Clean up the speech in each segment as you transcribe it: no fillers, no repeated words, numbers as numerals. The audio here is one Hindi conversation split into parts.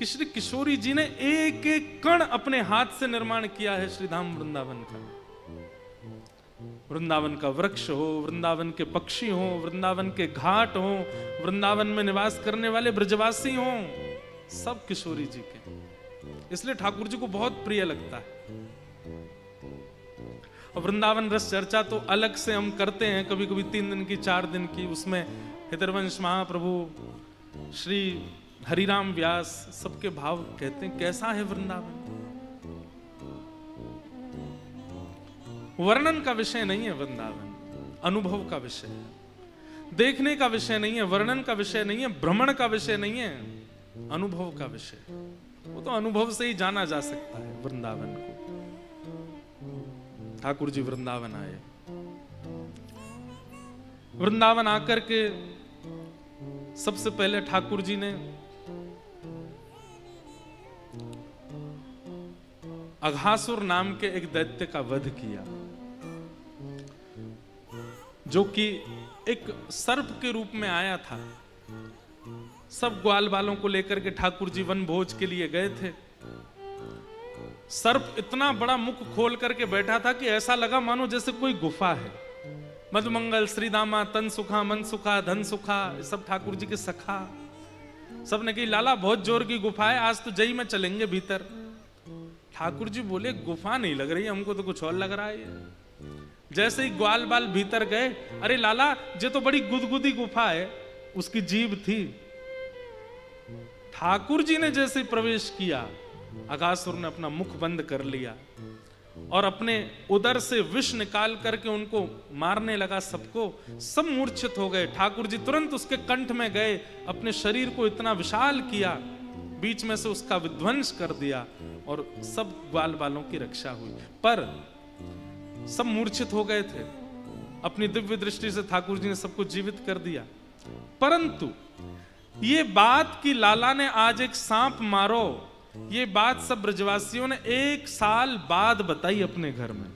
कि श्री किशोरी जी ने एक एक कण अपने हाथ से निर्माण किया है श्री धाम वृंदावन का। वृंदावन का वृक्ष हो, वृंदावन के पक्षी हो, वृंदावन के घाट हो, वृंदावन में निवास करने वाले ब्रजवासी हो, सब किशोरी जी के। इसलिए ठाकुर जी को बहुत प्रिय लगता है। और वृंदावन रस चर्चा तो अलग से हम करते हैं, कभी कभी 3 दिन की, 4 दिन की। उसमें हितरवंश महाप्रभु, श्री हरिराम व्यास सबके भाव कहते हैं कैसा है वृंदावन। वर्णन का विषय नहीं है वृंदावन, अनुभव का विषय है। देखने का विषय नहीं है, वर्णन का विषय नहीं है, भ्रमण का विषय नहीं है, अनुभव का विषय। वो तो अनुभव से ही जाना जा सकता है वृंदावन को। ठाकुर जी वृंदावन आए, वृंदावन आकर के सबसे पहले ठाकुर जी ने अघासुर नाम के एक दैत्य का वध किया, जो कि एक सर्प के रूप में आया था। सब ग्वाल बालों को लेकर के ठाकुर जी वन भोज के लिए गए थे। सर्प इतना बड़ा मुख खोल करके बैठा था कि ऐसा लगा मानो जैसे कोई गुफा है। मधुमंगल, श्रीदामा, तन सुखा, मन सुखा, धन सुखा, सब ठाकुर जी के सखा। सबने कही लाला बहुत जोर की गुफा है, आज तो जई में चलेंगे भीतर। ठाकुर जी बोले गुफा नहीं लग रही हमको, तो कुछ और लग रहा है। जैसे ही ग्वाल बाल भीतर गए, अरे लाला ये तो बड़ी गुदगुदी गुफा है, उसकी जीभ थी। ठाकुर जी ने जैसे प्रवेश किया, अघासुर ने अपना मुख बंद कर लिया और अपने उदर से विष निकाल करके उनको मारने लगा सबको। सब मूर्छित हो गए। ठाकुर जी तुरंत उसके कंठ में गए, अपने शरीर को इतना विशाल किया, बीच में से उसका विध्वंस कर दिया और सब ग्वाल बालों की रक्षा हुई। पर सब मूर्छित हो गए थे। अपनी दिव्य दृष्टि से ठाकुर जी ने सबको जीवित कर दिया। परंतु ये बात कि लाला ने आज एक सांप मारो, ये बात सब ब्रजवासियों ने 1 साल बाद बताई अपने घर में।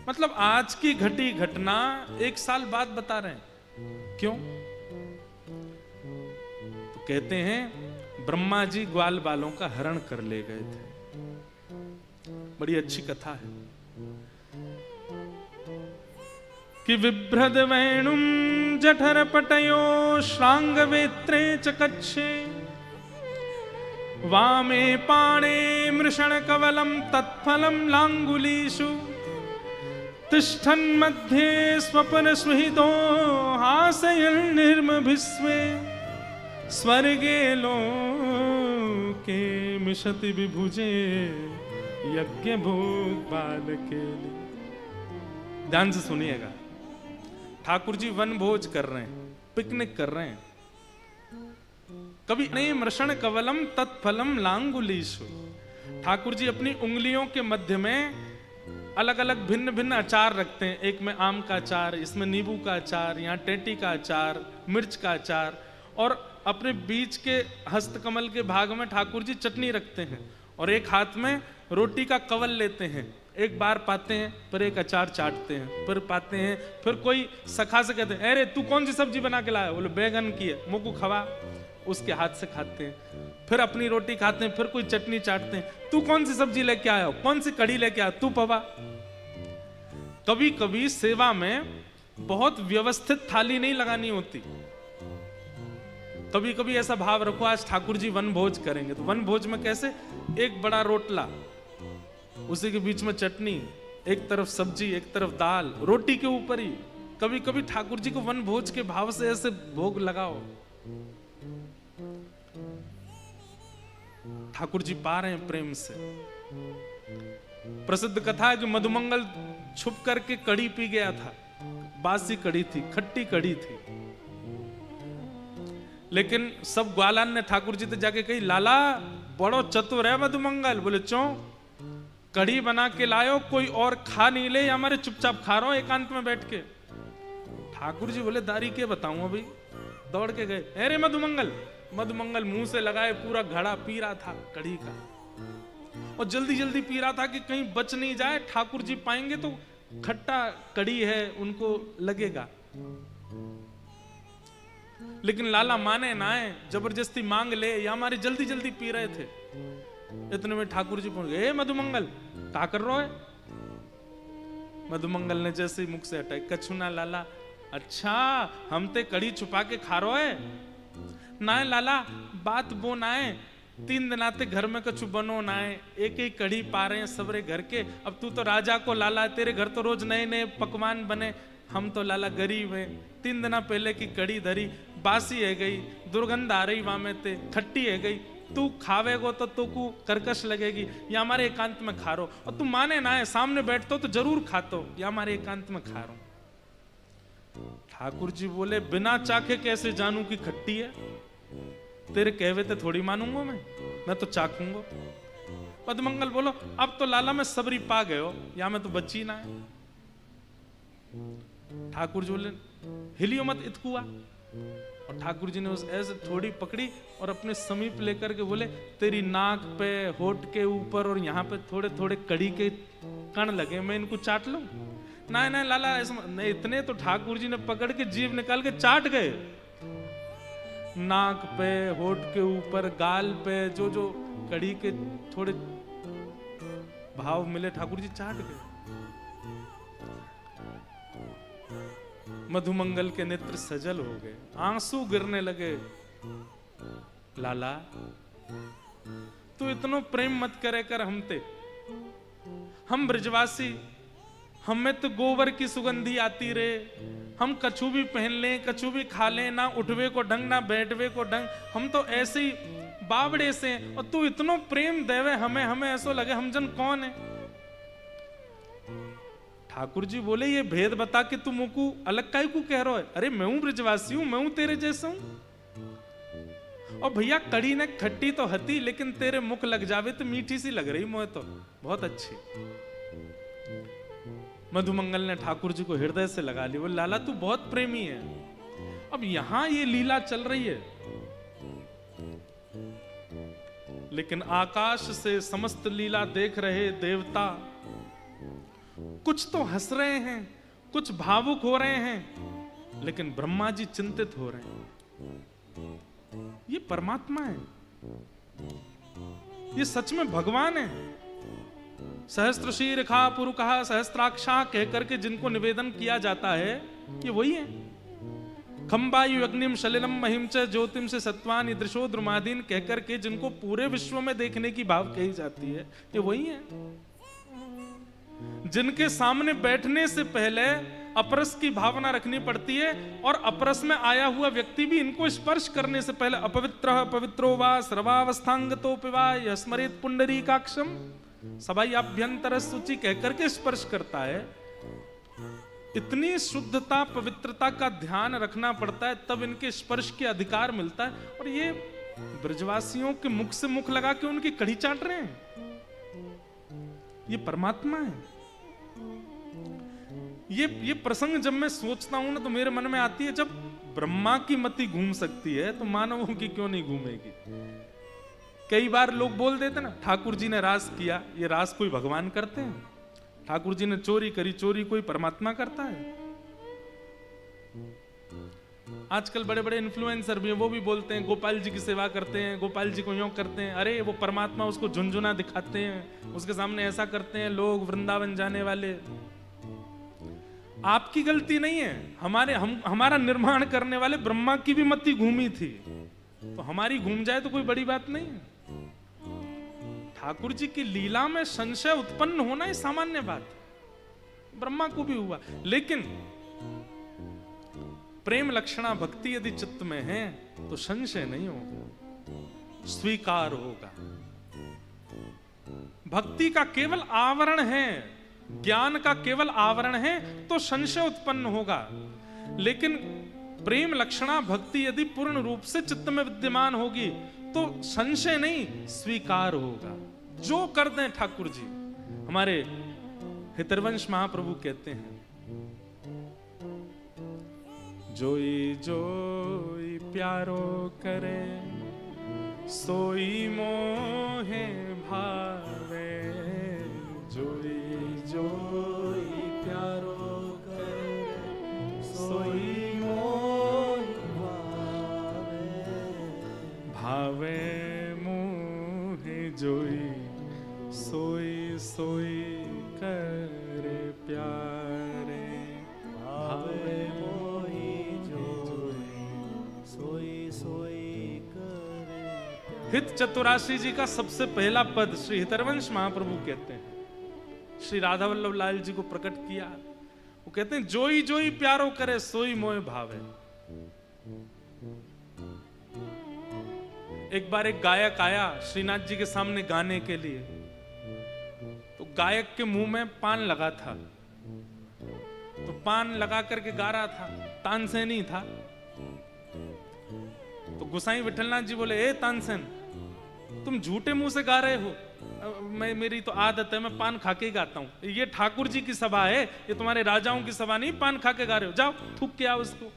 मतलब आज की घटी घटना 1 साल बाद बता रहे हैं। क्यों? तो कहते हैं ब्रह्मा जी ग्वाल बालों का हरण कर ले गए थे। बड़ी अच्छी कथा है कि विभ्रद वेणुम जठर पटयो श्रांग वेत्रे चकच्छे वामे पाणे मृषण कवलम तत्फलम लांगुलीषु तिष्ठन् मध्ये स्वपन सुहितो हासयन् निर्मभिस्वे स्वर्गे लोके मिषति विभुजे यज्ञ भूत बालके। ध्यान से सुनिएगा। ठाकुर जी वन भोज कर रहे हैं, पिकनिक कर रहे हैं। कभी नहीं मृषण कवलम तत्फलम लांगुलीषु। ठाकुर जी अपनी उंगलियों के मध्य में अलग अलग भिन्न भिन्न अचार रखते हैं। एक में आम का अचार, इसमें नींबू का अचार, यहाँ टेटी का अचार, मिर्च का अचार, और अपने बीच के हस्तकमल के भाग में ठाकुर जी चटनी रखते हैं और एक हाथ में रोटी का कवल लेते हैं। एक बार पाते हैं, फिर एक अचार चाटते हैं, फिर पाते हैं, फिर कोई सखा से कहते हैं अरे तू कौन सी सब्जी बना के लाया? बोले बैगन की है, मुझको खवा। उसके हाथ से खाते हैं, फिर अपनी रोटी खाते हैं, फिर कोई चटनी चाटते हैं। तू कौन सी सब्जी लेके आया? कौन सी कढ़ी लेके आया? तू पवा। कभी कभी सेवा में बहुत व्यवस्थित थाली नहीं लगानी होती। कभी कभी ऐसा भाव रखो आज ठाकुर जी वन भोज करेंगे, तो वन भोज में कैसे? एक बड़ा रोटला, उसी के बीच में चटनी, एक तरफ सब्जी, एक तरफ दाल, रोटी के ऊपर ही। कभी कभी ठाकुर जी को वन भोज के भाव से ऐसे भोग लगाओ। ठाकुर जी पा रहे हैं प्रेम से। प्रसिद्ध कथा है कि मधुमंगल छुप करके कड़ी पी गया था। बासी कड़ी थी, खट्टी कड़ी थी, लेकिन सब ग्वालान ने ठाकुर जी से जाके कही लाला बड़ो चतुर है मधुमंगल। बोले क्यों? कड़ी बना के लायो, कोई और खा नहीं ले, हमारे चुपचाप खा रहा हूं एकांत में बैठ के। ठाकुर जी बोले दारी के बताऊं अभी। दौड़ के गए, अरे मधुमंगल। मधुमंगल मुंह से लगाए पूरा घड़ा पी रहा था कड़ी का, और जल्दी जल्दी पी रहा था कि कहीं बच नहीं जाए, ठाकुर जी पाएंगे तो खट्टा कड़ी है उनको लगेगा। लेकिन लाला माने ना है, जबरदस्ती मांग ले, या हमारे जल्दी जल्दी पी रहे थे। इतने में ठाकुर जी पहुंच गए, मधुमंगल क्या कर रहे है? मधुमंगल ने जैसे ही मुख से हटाई, कछु ना लाला। अच्छा, हम ते कड़ी छुपा के खा रहे है ना है लाला, बात वो ना है, 3 दिन आते घर में कछु बनो ना है, एक एक कड़ी पा रहे हैं सबरे घर के। अब तू तो राजा को लाला, तेरे घर तो रोज नए नए पकवान बने, हम तो लाला गरीब हैं। 3 दिन पहले की कड़ी धरी, बासी है गई, दुर्गंध आ रही वहां में ते, खट्टी है गई, तू खावेगो तो तू को कर्कश लगेगी, या हमारे एकांत में खा रो। और तू माने ना है, सामने बैठतो तो जरूर खातो, या हमारे एकांत में खा रो। ठाकुर जी बोले, बिना चाखे कैसे जानू कि खट्टी है? तेरे कहवे ते थोड़ी मानूंगा मैं तो चाखूंगा। मधुमंगल बोलो, अब तो लाला में सबरी पा गए हो, या मैं तो बच्ची ना है। ठाकुर जी बोले, हिलियो मत इतकुआ। और ठाकुर जी ने उस ऐसे थोड़ी पकड़ी और अपने समीप लेकर के बोले, तेरी नाक पे, होठ के ऊपर और यहाँ पे थोड़े थोड़े कड़ी के कण लगे, मैं इनको चाट लूं? नहीं नहीं लाला, नहीं। इतने तो ठाकुर जी ने पकड़ के जीभ निकाल के चाट गए। नाक पे, होठ के ऊपर, गाल पे जो जो कड़ी के थोड़े भाव मिले, ठाकुर जी चाट गए। मधुमंगल के नेत्र सजल हो गए, आंसू गिरने लगे। लाला, तू इतनो प्रेम मत करे कर हमते, हम ब्रजवासी, हमें तो गोबर की सुगंधी आती रे, हम कछु भी पहन लें, कछु भी खा लें, ना उठवे को ढंग ना बैठवे को ढंग, हम तो ऐसे ही बावड़े से। और तू इतनो प्रेम देवे हमें, हमें ऐसा लगे हम जन कौन है। ठाकुर जी बोले, ये भेद बता के तुम मुझको अलग काहे को कह रहे हो? अरे मैं हूं ब्रजवासी हूं, मैं हूं तेरे जैसा हूं। और भैया कड़ी ने खट्टी तो हती, लेकिन तेरे मुख लग जावे तो मीठी सी लग रही मुझे तो, बहुत अच्छी। मधुमंगल ने ठाकुर जी को हृदय से लगा ली, बोले, लाला तू बहुत प्रेमी है। अब यहां ये लीला चल रही है, लेकिन आकाश से समस्त लीला देख रहे देवता कुछ तो हंस रहे हैं, कुछ भावुक हो रहे हैं, लेकिन ब्रह्मा जी चिंतित हो रहे हैं। ये परमात्मा है, ये सच में भगवान है। सहस्त्र शीर्षा पुरुषः सहस्त्राक्षा कह करके जिनको निवेदन किया जाता है, ये वही है। खंबायु अग्निम शलिलम महिम च ज्योतिम से सत्वान दृशो द्रुमादीन कह करके जिनको पूरे विश्व में देखने की भाव कही जाती है, ये वही है। जिनके सामने बैठने से पहले अपरस की भावना रखनी पड़ती है, और अपरस में आया हुआ व्यक्ति भी इनको स्पर्श करने से पहले अपवित्र पवित्रो वा सर्वावस्थांगतो पिवा स्मरेत पुंडरीकाक्षम सबाई आभ्यंतर सूचि कह करके स्पर्श करता है। इतनी शुद्धता पवित्रता का ध्यान रखना पड़ता है, तब इनके स्पर्श के अधिकार मिलता है। और ये ब्रजवासियों के मुख से मुख लगा के उनकी कड़ी चाट रहे हैं, ये परमात्मा है। ये प्रसंग जब मैं सोचता हूं ना, तो मेरे मन में आती है, जब ब्रह्मा की मति घूम सकती है तो मानवों की क्यों नहीं घूमेगी। कई बार लोग बोल देते ना, ठाकुर जी ने रास किया, ये रास कोई भगवान करते हैं? ठाकुर जी ने चोरी करी, चोरी कोई परमात्मा करता है? आजकल बड़े बड़े इन्फ्लुएंसर भी हैं, वो भी बोलते हैं गोपाल जी की सेवा करते हैं, गोपाल जी को यूं करते हैं। अरे वो परमात्मा, उसको झुनझुना दिखाते हैं, उसके सामने ऐसा करते हैं लोग वृंदावन जाने वाले। आपकी गलती नहीं है, हमारा निर्माण करने वाले ब्रह्मा की भी मति घूमी थी, तो हमारी घूम जाए तो कोई बड़ी बात नहीं है। ठाकुर जी की लीला में संशय उत्पन्न होना ही सामान्य बात है, ब्रह्मा को भी हुआ। लेकिन प्रेम लक्षणा भक्ति यदि चित्त में है तो संशय नहीं होगा, स्वीकार होगा। भक्ति का केवल आवरण है, ज्ञान का केवल आवरण है, तो संशय उत्पन्न होगा। लेकिन प्रेम लक्षणा भक्ति यदि पूर्ण रूप से चित्त में विद्यमान होगी तो संशय नहीं, स्वीकार होगा। जो कर दें ठाकुर जी, हमारे हितरवंश महाप्रभु कहते हैं, जोई जोई प्यारो करे सोई मोहे भावे, जोई जोई प्यारो करे सोई मोहे भावे। जोई सोई सोई करे प्यारे, भावे मोहि जोई सोई सोई करे प्यारे। हित चतुराशी जी का सबसे पहला पद श्री हितरवंश महाप्रभु कहते हैं, श्री राधा वल्लभ लाल जी को प्रकट किया। वो कहते हैं जोई जोई प्यारो करे सोई मोय भावे। एक बार एक गायक आया श्रीनाथ जी के सामने गाने के लिए, तो गायक के मुंह में पान लगा था, तो पान लगा करके गा रहा था, तानसेनी था। तो गोसाई विठलनाथ जी बोले, ए तानसेन तुम झूठे मुंह से गा रहे हो, मेरी तो आदत है मैं पान खा के गाता हूं, ये ठाकुर जी की सभा है, ये तुम्हारे राजाओं की सभा नहीं, पान खा के गा रहे हो, जाओ थूक के आओ उसको।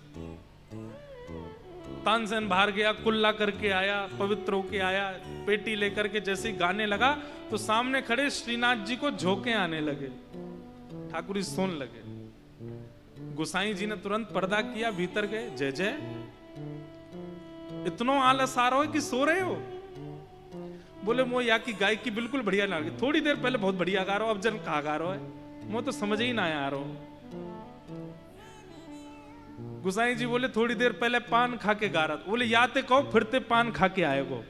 तानसेन बाहर गया, कुल्ला करके आया, पवित्र होके आया, पेटी लेकर के जैसे ही गाने लगा तो सामने खड़े श्रीनाथ जी को झोंके आने लगे, ठाकुर जी सोने लगे। गोसाई जी ने तुरंत पर्दा किया, भीतर गए, जय जय इतनो आलस आ रहा हो कि सो रहे हो? बोले मो या की गायकी बिल्कुल बढ़िया ना लगी, थोड़ी देर पहले बहुत बढ़िया गा रहा हो, अब जन कहा गा रहा है, मो तो समझ ही ना आया आ रहा हो। गुसाई जी बोले थोड़ी देर पहले पान खा के गा रहा था। बोले याते कहो फिरते पान खा के आए वो,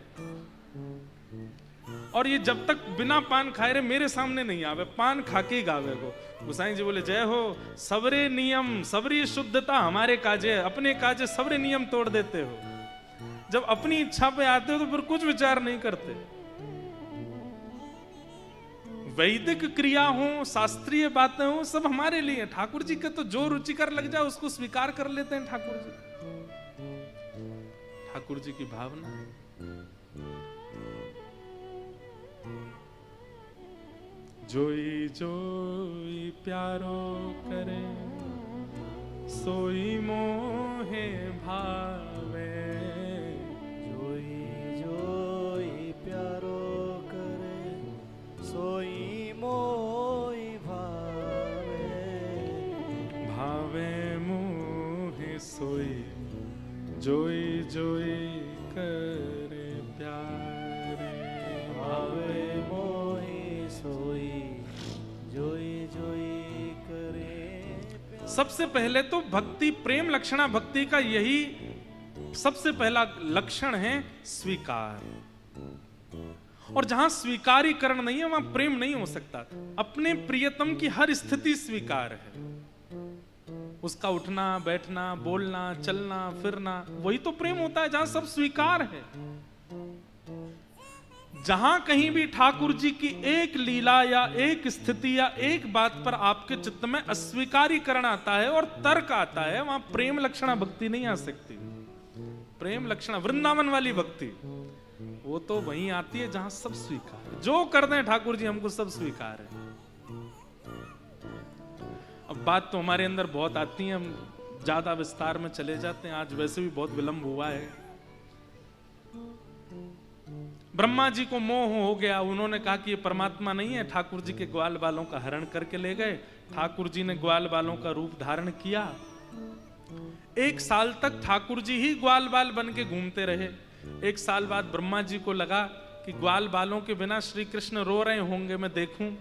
और ये जब तक बिना पान खाए रहे मेरे सामने नहीं आवे, पान खा के ही गावे को। गुसाई जी बोले जय हो, सबरे नियम सबरी शुद्धता हमारे काजे, अपने काजे सबरे नियम तोड़ देते हो, जब अपनी इच्छा पे आते हो तो फिर कुछ विचार नहीं करते। वैदिक क्रिया हो, शास्त्रीय बातें हो, सब हमारे लिए। ठाकुर जी के तो जो रुचिकर लग जाए उसको स्वीकार कर लेते हैं ठाकुर जी। ठाकुर जी की भावना है। जोई जोई प्यारो करे सोई मोहे भावे, जोई जोई प्यारो करे सोई मोई भावे, भावे मोहे सोई जोई जोई करे प्यारे, भावे मोहि सोई जोई जोई करे। सबसे पहले तो भक्ति, प्रेम लक्षणा भक्ति का यही सबसे पहला लक्षण है, स्वीकार। और जहां स्वीकारीकरण नहीं है वहां प्रेम नहीं हो सकता। अपने प्रियतम की हर स्थिति स्वीकार है, उसका उठना बैठना बोलना चलना फिरना, वही तो प्रेम होता है जहां सब स्वीकार है। जहां कहीं भी ठाकुर जी की एक लीला या एक स्थिति या एक बात पर आपके चित्त में अस्वीकारीकरण आता है और तर्क आता है, वहां प्रेम लक्षणा भक्ति नहीं आ सकती। प्रेम लक्षणा वृंदावन वाली भक्ति वो तो वहीं आती है जहां सब स्वीकार है। जो कर दें ठाकुर जी हमको सब स्वीकार है। अब बात तो हमारे अंदर बहुत आती है, हम ज्यादा विस्तार में चले जाते हैं, आज वैसे भी बहुत विलंब हुआ है। ब्रह्मा जी को मोह हो गया, उन्होंने कहा कि ये परमात्मा नहीं है, ठाकुर जी के ग्वाल बालों का हरण करके ले गए। ठाकुर जी ने ग्वाल बालों का रूप धारण किया। 1 साल तक ठाकुर जी ही ग्वाल बाल बन के घूमते रहे। 1 साल बाद ब्रह्मा जी को लगा कि ग्वाल बालों के बिना श्री कृष्ण रो रहे होंगे, मैं देखूं।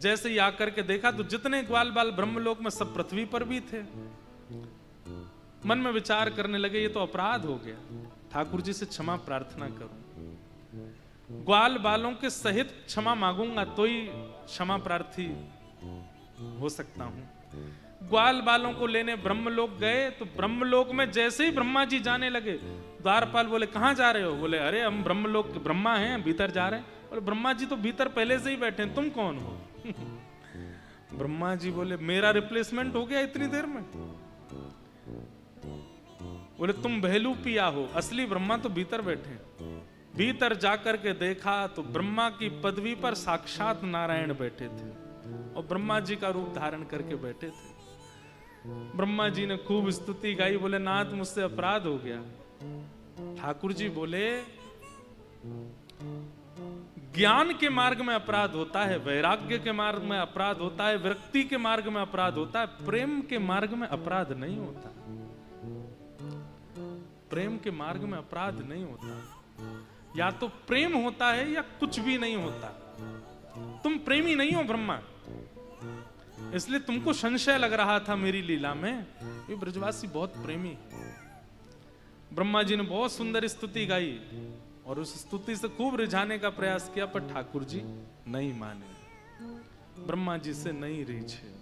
जैसे ही आकर के देखा तो जितने ग्वाल बाल ब्रह्मलोक में सब पृथ्वी पर भी थे। मन में विचार करने लगे ये तो अपराध हो गया, ठाकुर जी से क्षमा प्रार्थना करूं, ग्वाल बालों के सहित क्षमा मांगूंगा तो ही क्षमा प्रार्थी हो सकता हूं। ग्वाल बालों को लेने ब्रह्मलोक गए तो ब्रह्मलोक में जैसे ही ब्रह्मा जी जाने लगे, द्वारपाल बोले कहां जा रहे हो? बोले अरे हम ब्रह्मलोक के ब्रह्मा हैं, भीतर जा रहे हैं। बोले ब्रह्मा जी तो भीतर पहले से ही बैठे हैं, तुम कौन हो? ब्रह्मा जी बोले मेरा रिप्लेसमेंट हो गया इतनी देर में। बोले तुम बहलू पिया हो, असली ब्रह्मा तो भीतर बैठे हैं। भीतर जाकर के देखा तो ब्रह्मा की पदवी पर साक्षात नारायण बैठे थे और ब्रह्मा जी का रूप धारण करके बैठे थे। ब्रह्मा जी ने खूब स्तुति गाई, बोले नाथ मुझसे अपराध हो गया। ठाकुर जी बोले ज्ञान के मार्ग में अपराध होता है, वैराग्य के मार्ग में अपराध होता है, विरक्ति के मार्ग में अपराध होता है, प्रेम के मार्ग में अपराध नहीं होता। प्रेम के मार्ग में अपराध नहीं होता। या तो प्रेम होता है या कुछ भी नहीं होता। तुम प्रेमी नहीं हो ब्रह्मा, इसलिए तुमको संशय लग रहा था मेरी लीला में, ये ब्रजवासी बहुत प्रेमी है। ब्रह्मा जी ने बहुत सुंदर स्तुति गाई और उस स्तुति से खूब रिझाने का प्रयास किया, पर ठाकुर जी नहीं माने, ब्रह्मा जी से नहीं रीझे।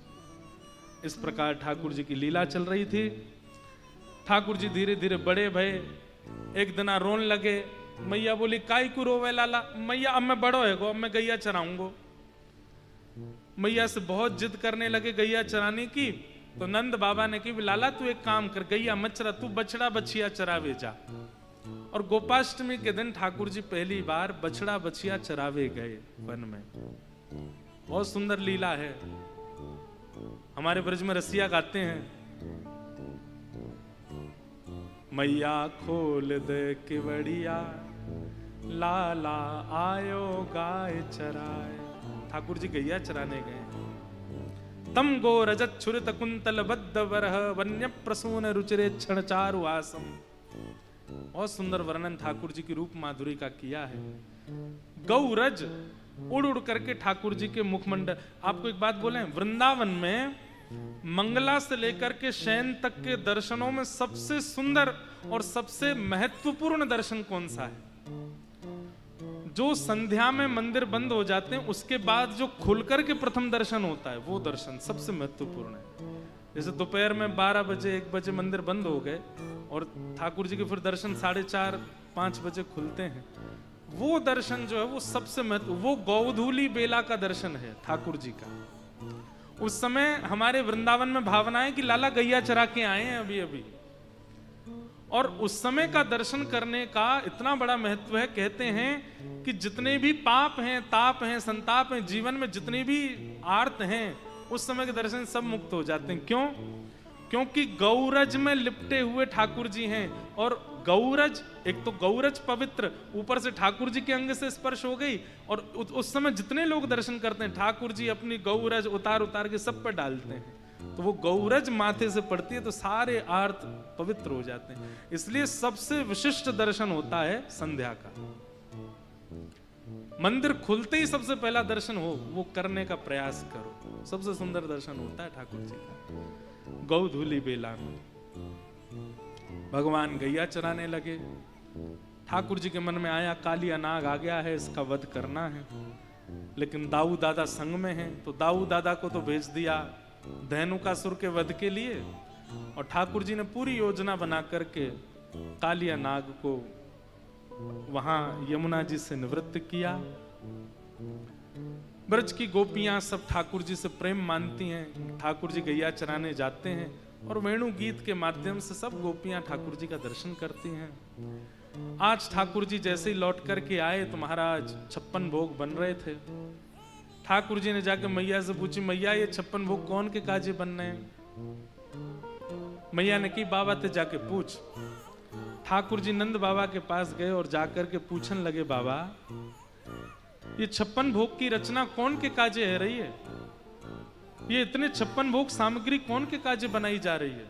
इस प्रकार ठाकुर जी की लीला चल रही थी। ठाकुर जी धीरे धीरे बड़े भये। एक दिन रोन लगे। मैया बोली काई को रोवे लाला? मैया अब मैं बड़ो है गो, अब मैं गैया चराऊंगो। मैया से बहुत जिद करने लगे गैया चराने की। तो नंद बाबा ने कही लाला तू एक काम कर, गैया मत चरा, तू बछड़ा बछिया चरावे जा। और गोपाष्टमी के दिन ठाकुर जी पहली बार बछड़ा बछिया चरावे गए वन में। बहुत सुंदर लीला है। हमारे ब्रज में रसिया गाते हैं, मैया खोल दे केवड़िया, लाला आयो गाय चराए। ठाकुर जी गैया चराने गए। तम गो रजत छुरित कुंतल बद्ध वरह, वन्य प्रसून रुचिरे क्षण चारु आसम। बहुत सुंदर वर्णन ठाकुर जी की रूप माधुरी का किया है। गौरज उड़ उड़ करके ठाकुर जी के मुखमंडल। आपको एक बात बोले, वृंदावन में मंगला से लेकर के शयन तक के दर्शनों में सबसे सुंदर और सबसे महत्वपूर्ण दर्शन कौन सा है? जो संध्या में मंदिर बंद हो जाते हैं उसके बाद जो खुलकर के प्रथम दर्शन होता है, वो दर्शन सबसे महत्वपूर्ण है। जैसे दोपहर में 12 बजे 1 बजे मंदिर बंद हो गए और ठाकुर जी के फिर दर्शन 4:30-5 बजे खुलते हैं, वो दर्शन जो है वो सबसे महत्व, वो गौधूली बेला का दर्शन है ठाकुर जी का। उस समय हमारे वृंदावन में भावना है कि लाला गैया चरा के आए हैं अभी अभी, और उस समय का दर्शन करने का इतना बड़ा महत्व है। कहते हैं कि जितने भी पाप हैं, ताप हैं, संताप हैं, जीवन में जितनी भी आर्त हैं, उस समय के दर्शन सब मुक्त हो जाते हैं। क्यों? क्योंकि गौरज में लिपटे हुए ठाकुर जी हैं। और गौरज, एक तो गौरज पवित्र, ऊपर से ठाकुर जी के अंग से स्पर्श हो गई। और उस समय जितने लोग दर्शन करते हैं, ठाकुर जी अपनी गौरज उतार उतार के सब पर डालते हैं, तो वो गौरज माथे से पड़ती है तो सारे आर्त पवित्र हो जाते हैं। इसलिए सबसे विशिष्ट दर्शन होता है संध्या का। मंदिर खुलते ही सबसे पहला दर्शन हो, वो करने का प्रयास करो। सबसे सुंदर दर्शन होता है ठाकुर जी का गौधूली बेला में। भगवान गैया चराने लगे। ठाकुर जी के मन में आया कालिया नाग आ गया है, इसका वध करना है। लेकिन दाऊ दादा संग में हैं, तो दाऊ दादा को तो भेज दिया धेनुकासुर के वध के लिए। और ठाकुर जी ने पूरी योजना बना करके कालिया नाग को वहां यमुना जी से निवृत्त किया। ब्रज की गोपियां सब ठाकुर जी से प्रेम मानती हैं। ठाकुर जी गैया चराने जाते हैं और वेणु गीत के माध्यम से सब गोपियां ठाकुर जी का दर्शन करती हैं। आज ठाकुर जी जैसे ही लौट करके आए तो महाराज 56 भोग बन रहे थे। ठाकुर जी ने जाके मैया से पूछी, मैया ये 56 भोग कौन के काजे बनने हैं? मैया ने की बाबा ते जाके पूछ। ठाकुर जी नंद बाबा के पास गए और जाकर के पूछने लगे, बाबा ये 56 भोग की रचना कौन के काजे है रही है? ये इतने 56 भोग सामग्री कौन के काजे बनाई जा रही है?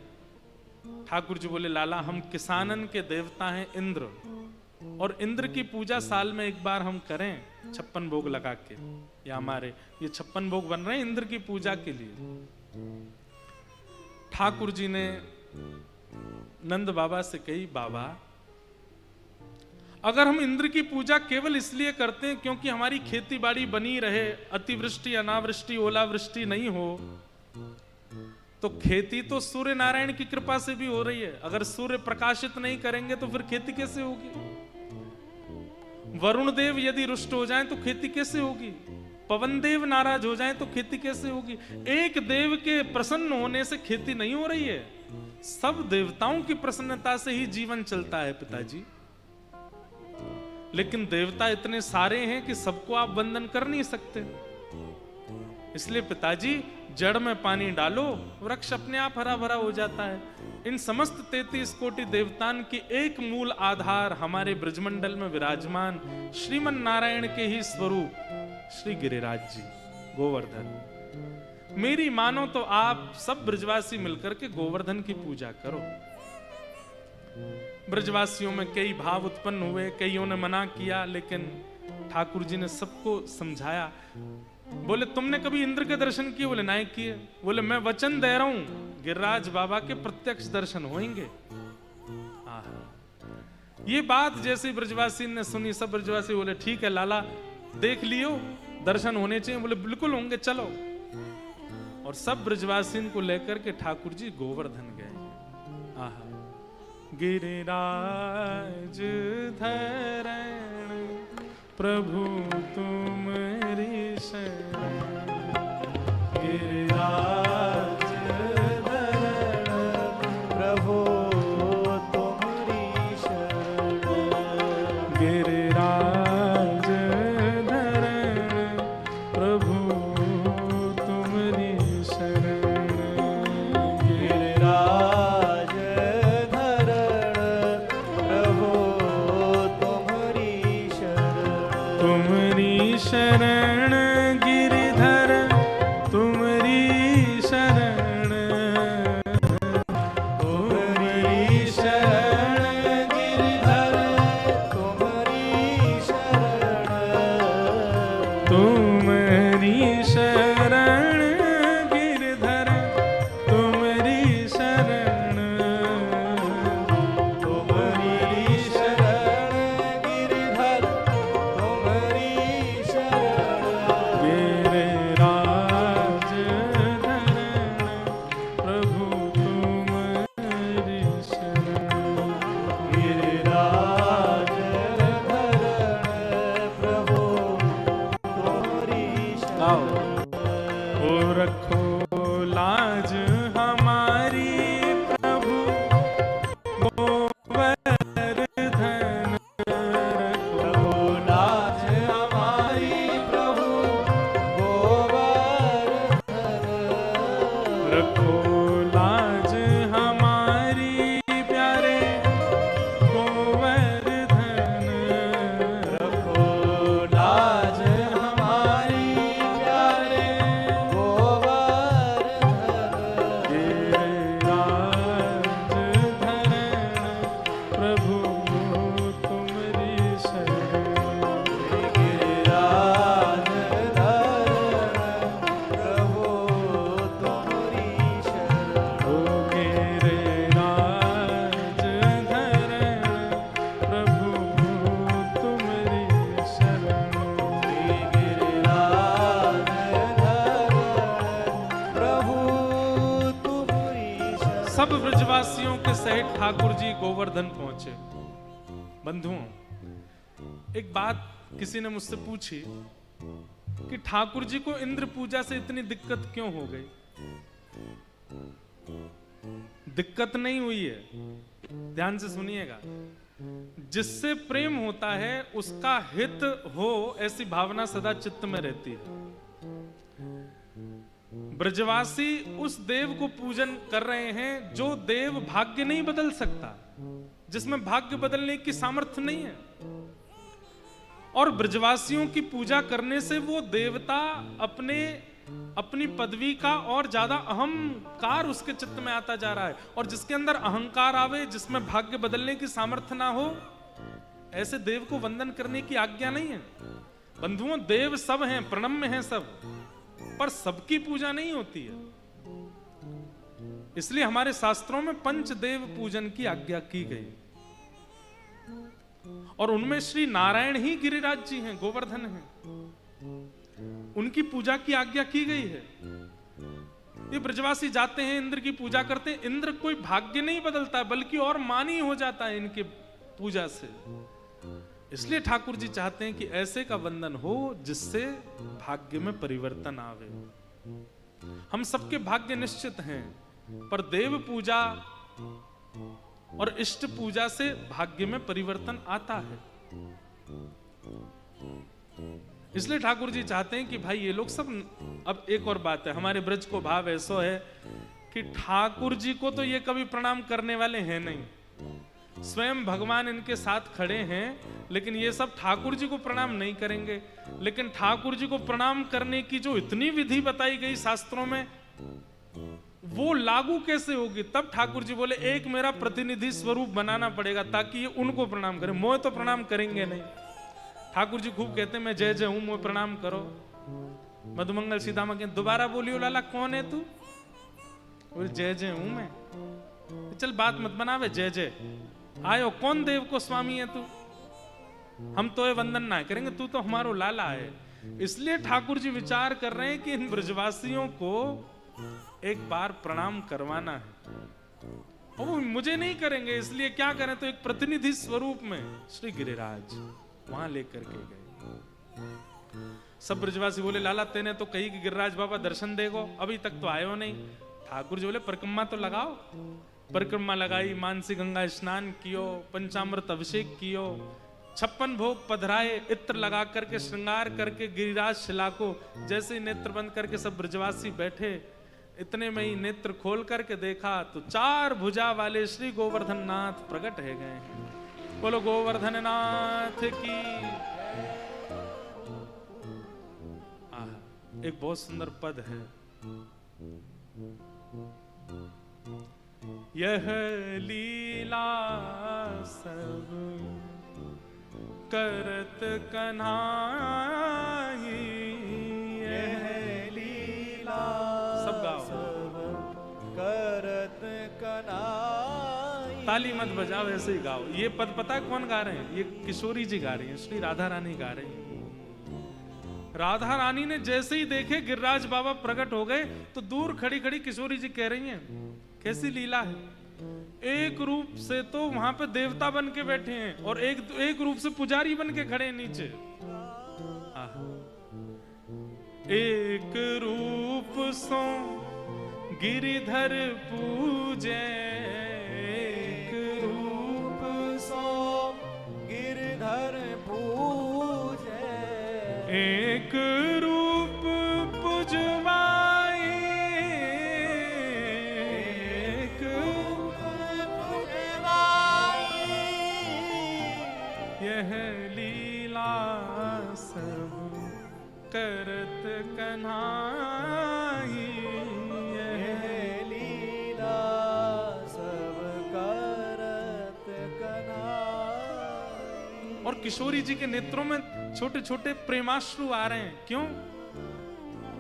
ठाकुर जी बोले, लाला हम किसानन के देवता हैं इंद्र, और इंद्र की पूजा साल में एक बार हम करें 56 भोग लगा के, या हमारे ये 56 भोग बन रहे हैं इंद्र की पूजा के लिए। ठाकुर जी ने नंद बाबा से कही, बाबा अगर हम इंद्र की पूजा केवल इसलिए करते हैं क्योंकि हमारी खेती बाड़ी बनी रहे, अतिवृष्टि अनावृष्टि ओलावृष्टि नहीं हो, तो खेती तो सूर्य नारायण की कृपा से भी हो रही है। अगर सूर्य प्रकाशित नहीं करेंगे तो फिर खेती कैसे होगी? वरुण देव यदि रुष्ट हो जाएं तो खेती कैसे होगी? पवन देव नाराज हो जाएं तो खेती कैसे होगी? एक देव के प्रसन्न होने से खेती नहीं हो रही है, सब देवताओं की प्रसन्नता से ही जीवन चलता है पिताजी। लेकिन देवता इतने सारे हैं कि सबको आप वंदन कर नहीं सकते। इसलिए पिताजी जड़ में पानी डालो, वृक्ष अपने आप हरा भरा हो जाता है। इन समस्त 33 कोटि देवतान की एक मूल आधार हमारे ब्रजमंडल में विराजमान श्रीमन नारायण के ही स्वरूप श्री गिरिराज जी गोवर्धन। मेरी मानो तो आप सब ब्रजवासी मिलकर के गोवर्धन की पूजा करो। ब्रजवासियों में कई भाव उत्पन्न हुए, कईयों ने मना किया, लेकिन ठाकुर जी ने सबको समझाया। बोले तुमने कभी इंद्र के दर्शन किए? बोले नहीं किए। बोले मैं वचन दे रहा हूं गिरिराज बाबा के प्रत्यक्ष दर्शन होंगे। ये बात जैसे ब्रजवासी ने सुनी, सब ब्रजवासी बोले ठीक है लाला, देख लियो, दर्शन होने चाहिए। बोले बिल्कुल होंगे, चलो। और सब ब्रजवासी को लेकर के ठाकुर जी गोवर्धन गए। आहा, गिरिराज धरण प्रभु तुम्हारी शरण, गिरिराज धरण प्रभु तुम्हारी शरण, गिरिराज धरण प्रभु तुम्हारी शरण, गिरिराज धरण प्रभु तुम्हारी शरण, तुम्हारी शरण गिरिधर तुम्हारी शरण, तुम्हारी शरण गिरिधर तुम्हारी शरण, तुम्हारी शरण गिरधर तुम्हारी शरण, तुम्हारी शरण गिरिधर तुम्हारी शरण, गिरिराज धरण प्रभु तुम्हारी शरण, गिरिराज धरण प्रभु तुम्हारी शरण, ओ रखो लाज हमारी प्रभु गोवर्धन, प्रभु लाज हमारी प्रभु गोवर्धन, रखो लाज हमारी प्यारे गोवर्धन, रखो लाज हमारी प्यारे गोवर्धन, गिरिराज धरण प्रभु तुम्हारी शरण, गिरिराज धरण प्रभु तुम्हारी शरण, ओ गिरिराज धरण प्रभु तुम्हारी शरण, गिरिराज धरण प्रभु तुम्हारी शरण। सब ब्रजवासियों के सहित ठाकुर जी गोवर्धन पहुंचे। बंधुओं, एक बात किसी ने मुझसे पूछी कि ठाकुर जी को इंद्र पूजा से इतनी दिक्कत क्यों हो गई? दिक्कत नहीं हुई है, ध्यान से सुनिएगा। जिससे प्रेम होता है उसका हित हो, ऐसी भावना सदा चित्त में रहती है। ब्रजवासी उस देव को पूजन कर रहे हैं जो देव भाग्य नहीं बदल सकता, जिसमें भाग्य बदलने की सामर्थ्य नहीं है। और ब्रजवासियों की पूजा करने से वो देवता अपनी पदवी का और ज्यादा अहंकार उसके चित्त में आता जा रहा है। और जिसके अंदर अहंकार आवे, जिसमें भाग्य बदलने की सामर्थ्य ना हो, ऐसे देव को वंदन करने की आज्ञा नहीं है। बंधुओं, देव सब हैं, प्रणम्य हैं सब, पर सबकी पूजा नहीं होती है। इसलिए हमारे शास्त्रों में पंचदेव पूजन की आज्ञा की गई, और उनमें श्री नारायण ही गिरिराज जी हैं, गोवर्धन हैं, उनकी पूजा की आज्ञा की गई है। ये ब्रजवासी जाते हैं, इंद्र की पूजा करते हैं। इंद्र कोई भाग्य नहीं बदलता है, बल्कि और मानी हो जाता है इनके पूजा से। इसलिए ठाकुर जी चाहते हैं कि ऐसे का वंदन हो जिससे भाग्य में परिवर्तन आवे। हम सबके भाग्य निश्चित हैं, पर देव पूजा और इष्ट पूजा से भाग्य में परिवर्तन आता है। इसलिए ठाकुर जी चाहते हैं कि भाई ये लोग सब। अब एक और बात है, हमारे ब्रज को भाव ऐसा है कि ठाकुर जी को तो ये कभी प्रणाम करने वाले हैं नहीं, स्वयं भगवान इनके साथ खड़े हैं, लेकिन ये सब ठाकुर जी को प्रणाम नहीं करेंगे। लेकिन ठाकुर जी को प्रणाम करने की जो इतनी विधि बताई गई शास्त्रों में, वो लागू कैसे होगी? तब ठाकुर जी बोले एक मेरा प्रतिनिधि स्वरूप बनाना पड़ेगा ताकि ये उनको प्रणाम करें, मोह तो प्रणाम करेंगे नहीं। ठाकुर जी खूब कहते मैं जय जय हूं, मोह प्रणाम करो। मधुमंगल सीतामा के दोबारा बोलियो लाला कौन है तू? बोले जय जय हूं मैं। चल बात मत बनावे, जय जय आयो, कौन देव को स्वामी है तू? हम तो ये वंदन ना करेंगे, तू तो हमारो लाला है। इसलिए ठाकुर जी विचार कर रहे हैं कि इन ब्रजवासियों को एक बार प्रणाम करवाना है, और वो मुझे नहीं करेंगे, इसलिए क्या करें? तो एक प्रतिनिधि स्वरूप में श्री गिरिराज वहां लेकर के गए। सब ब्रजवासी बोले लाला तेने तो कही कि गिरिराज बाबा दर्शन देगो, अभी तक तो आयो नहीं। ठाकुर जी बोले परिक्रमा तो लगाओ। परिक्रमा लगाई, मानसी गंगा स्नान कियो, पंचामृत अभिषेक कियो, 56 भोग पधराए, इत्र लगा करके श्रृंगार करके गिरिराज शिला को जैसे ही नेत्र बंद करके सब ब्रजवासी बैठे, इतने में ही नेत्र खोल करके देखा तो 4 भुजा वाले श्री गोवर्धन नाथ प्रकट है गए। बोलो गोवर्धन नाथ की। एक बहुत सुंदर पद है, यह लीला सब करत कन्हाई, यह लीला सब गाओ, सब करत कन्हाई। ताली मत बजाओ, ऐसे ही गाओ। ये पद पता है कौन गा रहे हैं? ये किशोरी जी गा रही हैं, श्री राधा रानी गा रही हैं। राधा रानी ने जैसे ही देखे गिरिराज बाबा प्रकट हो गए तो दूर खड़ी खड़ी किशोरी जी कह रही हैं कैसी लीला है। एक रूप से तो वहां पे देवता बन के बैठे हैं और एक रूप से पुजारी बन के खड़े हैं नीचे। एक रूप सो गिरिधर पूजे, एक रूप सो गिरधर पूजे, एक रूप पुजवाई, एक यह लीला सब करत कन्हाई, यह लीला सब करत कन्हाई। और किशोरी जी के नेत्रों में छोटे छोटे प्रेमाश्रु आ रहे हैं। क्यों?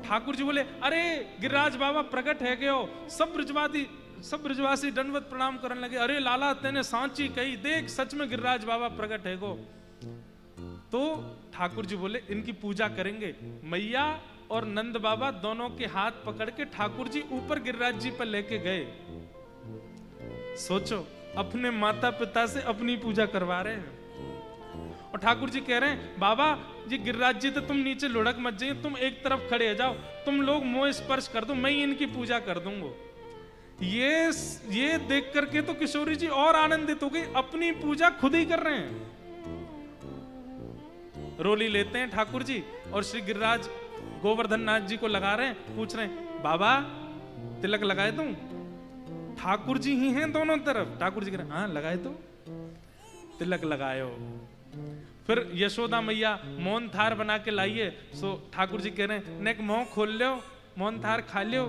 ठाकुर जी बोले अरे गिरिराज बाबा प्रकट है गयो। सब ब्रजवासी दंडवत प्रणाम करने लगे। अरे लाला तेने सांची कही, देख सच में गिरिराज बाबा प्रकट है गो। तो ठाकुर जी बोले इनकी पूजा करेंगे। मैया और नंद बाबा दोनों के हाथ पकड़ के ठाकुर जी ऊपर गिरिराज जी पर लेके गए। सोचो अपने माता पिता से अपनी पूजा करवा रहे हैं और ठाकुर जी कह रहे हैं बाबा जी गिरिराज जी तो तुम नीचे लुढ़क मत जाइए, तुम एक तरफ खड़े हो जाओ, तुम लोग मोह स्पर्श कर दो, मैं इनकी पूजा कर दूंगा। ये देख करके तो किशोरी जी और आनंदित हो गई, अपनी पूजा खुद ही कर रहे हैं। रोली लेते हैं ठाकुर जी और श्री गिरिराज गोवर्धन नाथ जी को लगा रहे हैं। पूछ रहे हैं बाबा तिलक लगाए दूं? ठाकुर जी ही हैं दोनों तरफ। ठाकुर जी कह रहे हैं हाँ लगाए तो। तिलक लगायो। फिर यशोदा मैया मौन थार बना के लाइए। सो ठाकुर जी कह रहे हैं नेक मुंह खोल लो, मौन थार खा लो।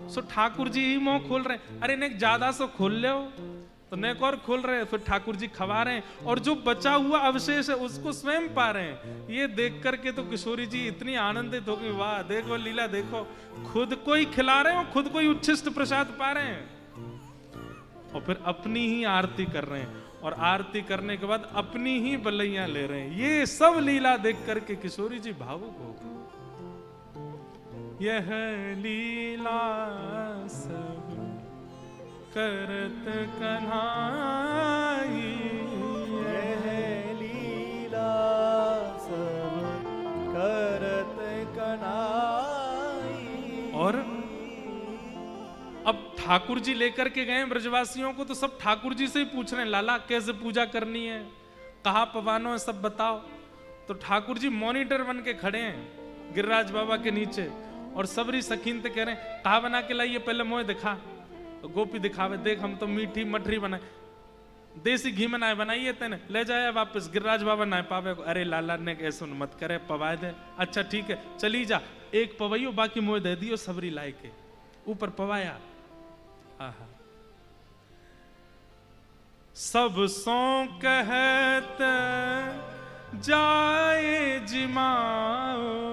सो ठाकुर जी ही मुंह खोल रहे हैं, अरे नेक ज्यादा सो खोल लो, तो नेक और खोल रहे हैं। फिर ठाकुर जी खवा रहे हैं और जो बचा हुआ अवशेष है उसको स्वयं पा रहे हैं। ये देख करके तो किशोरी जी इतनी आनंदित हो गई, वाह देखो लीला देखो, खुद को ही खिला रहे हैं और खुद को ही उच्छिष्ट प्रसाद पा रहे हैं और फिर अपनी ही आरती कर रहे हैं और आरती करने के बाद अपनी ही बलैया ले रहे हैं। ये सब लीला देख करके किशोरी जी भावुक हो गए। यह लीला सब करत कन्हाई, यह लीला सब करत कन्हाई। और अब ठाकुर जी लेकर के गए ब्रजवासियों को, तो सब ठाकुर जी से ही पूछ रहे हैं लाला कैसे पूजा करनी है, कहाँ पवानो है, सब बताओ। तो ठाकुर जी मॉनिटर बन के खड़े हैं गिरिराज बाबा के नीचे और सबरी सखीन ते कह रहे हैं कहाँ बना के लाइए, पहले मोह दिखा। तो गोपी दिखावे, देख हम तो मीठी मठरी बनाए, देसी घी में नाय बनाइए तेने, ले जाए वापस। गिरिराज बाबा नाय पावे। अरे लाला ने ऐसा मत करे, पवाए दे। अच्छा ठीक है चली जा, एक पवैयो बाकी मोह दे दियो। सबरी लाए के ऊपर पवाया, आहा। सब सो कहत जाए जिमाओ,